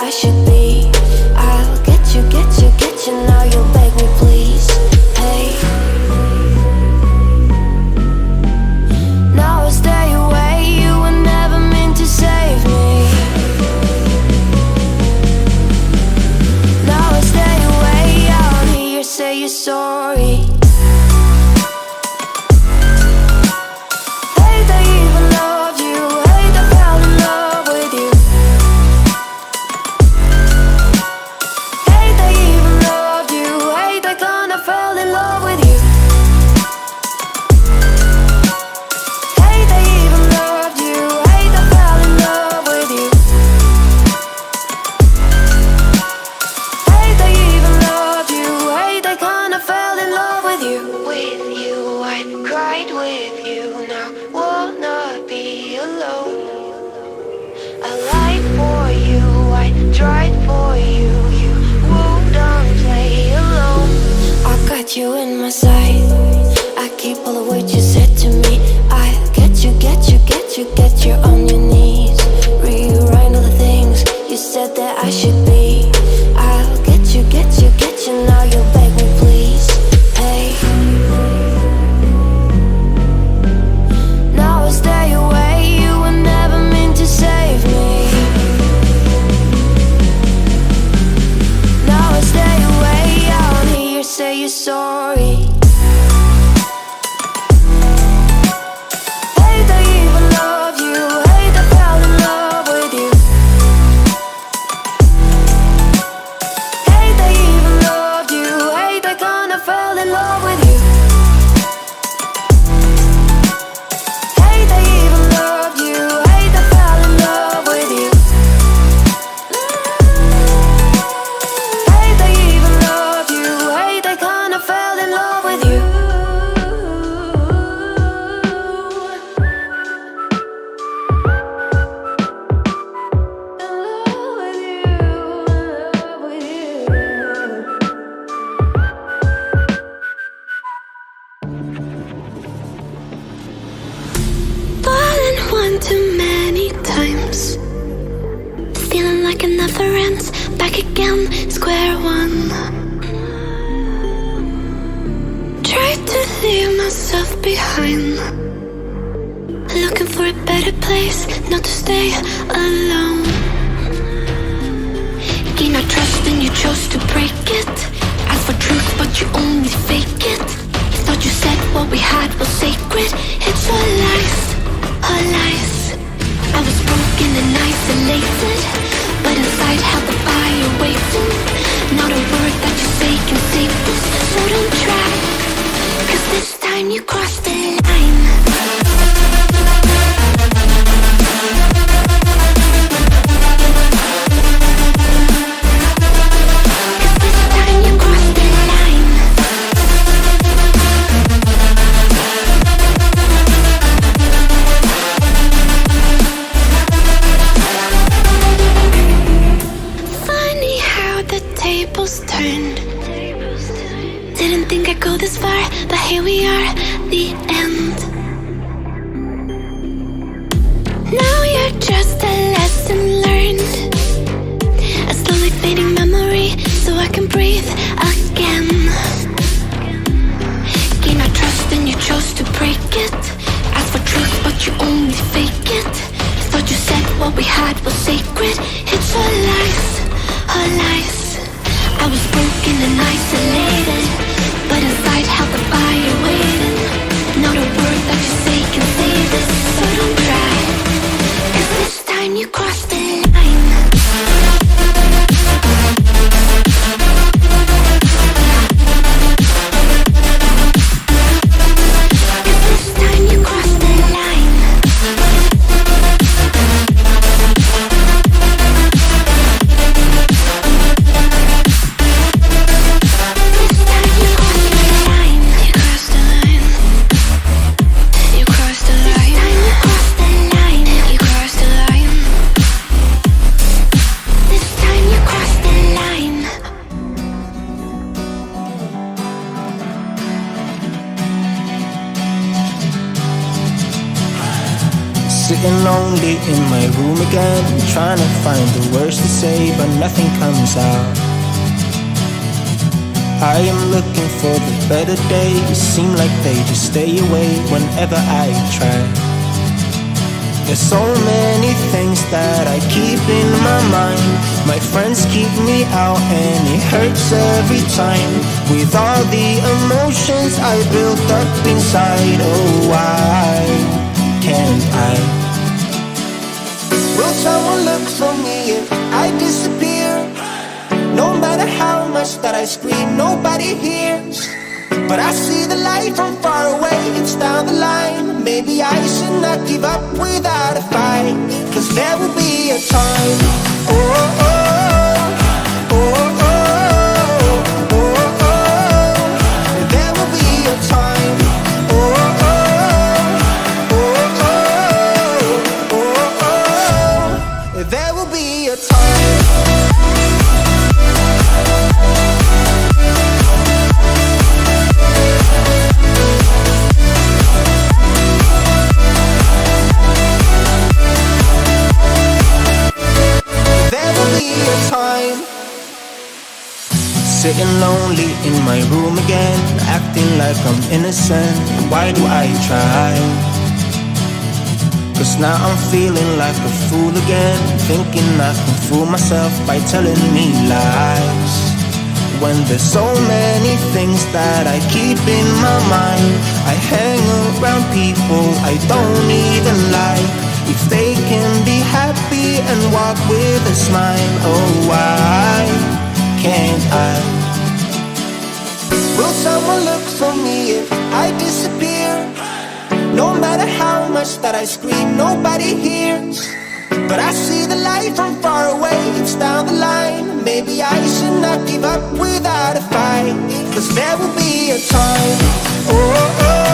I should be. I'll get you, get you, get you. Now you'll beg me, please. Hey. Now I stay away. You were never meant to save me. Now I stay away. I don't hear you say you're sorry. You in my sight. I keep all the words you said to me. I get you, get you, get you, get you on your knees. Rewrite all the things you said that I should be. I'll get you, get you, get you. Now you beg me, please. Hey. Now I stay away. You were never meant to save me. Now I stay away. I don't hear you say you're sorry. Hate I even love you. Hate I fell in love with you. Hate I even loved you. Hate I kinda fell in love with you. Hate I even loved you. Hate I fell in love with you. Hate I even loved you. Hate I kinda fell in love with you. Fallen one too many times, feeling like it never ends. Back again, square one. Tried to leave myself behind, looking for a better place, not to stay alone. Gain our trust and you chose to break it. Ask for truth but you only fake it. Thought you said what we had was sacred. It's all lies, all lies. I was broken and isolated, but inside held the fire waiting. Not a word that you say can save this, so don't try, 'cause this time you crossed the line. Didn't think I'd go this far, but here we are, the end. Now you're just a lesson learned, a slowly fading memory, so I can breathe again. Gain our trust and you chose to break it. Ask for truth but you only fake it. Thought you said what we had was sacred. It's all lies, all lies. I was broken and isolated, but inside held the fire waiting. Not a word that you say can save this, so don't try, 'cause this time you crossed the line. lonely in my room again, trying to find the words to say, but nothing comes out. I am looking for the better days, seem like they just stay away whenever I try. There's so many things that I keep in my mind. My friends keep me out and it hurts every time. With all the emotions I built up inside, oh why can't I? Will someone look for me if I disappear? No matter how much that I scream, nobody hears. But I see the light from far away, it's down the line. Maybe I should not give up without a fight, 'cause there will be a time. Oh, oh, oh, oh, oh, oh, oh. There will be a time. Oh, oh, oh, oh, oh, oh, oh. There will be a time. Sitting lonely in my room again, acting like I'm innocent. Why do I try? 'Cause now I'm feeling like a fool again, thinking I can fool myself by telling me lies. When there's so many things that I keep in my mind, I hang around people I don't even like. If they can be happy and walk with a smile, oh why can't I? Will someone look for me if I disappear? No matter how much that I scream, nobody hears. But I see the light from far away, it's down the line. Maybe I should not give up without a fight, 'cause there will be a time. Oh, oh, oh.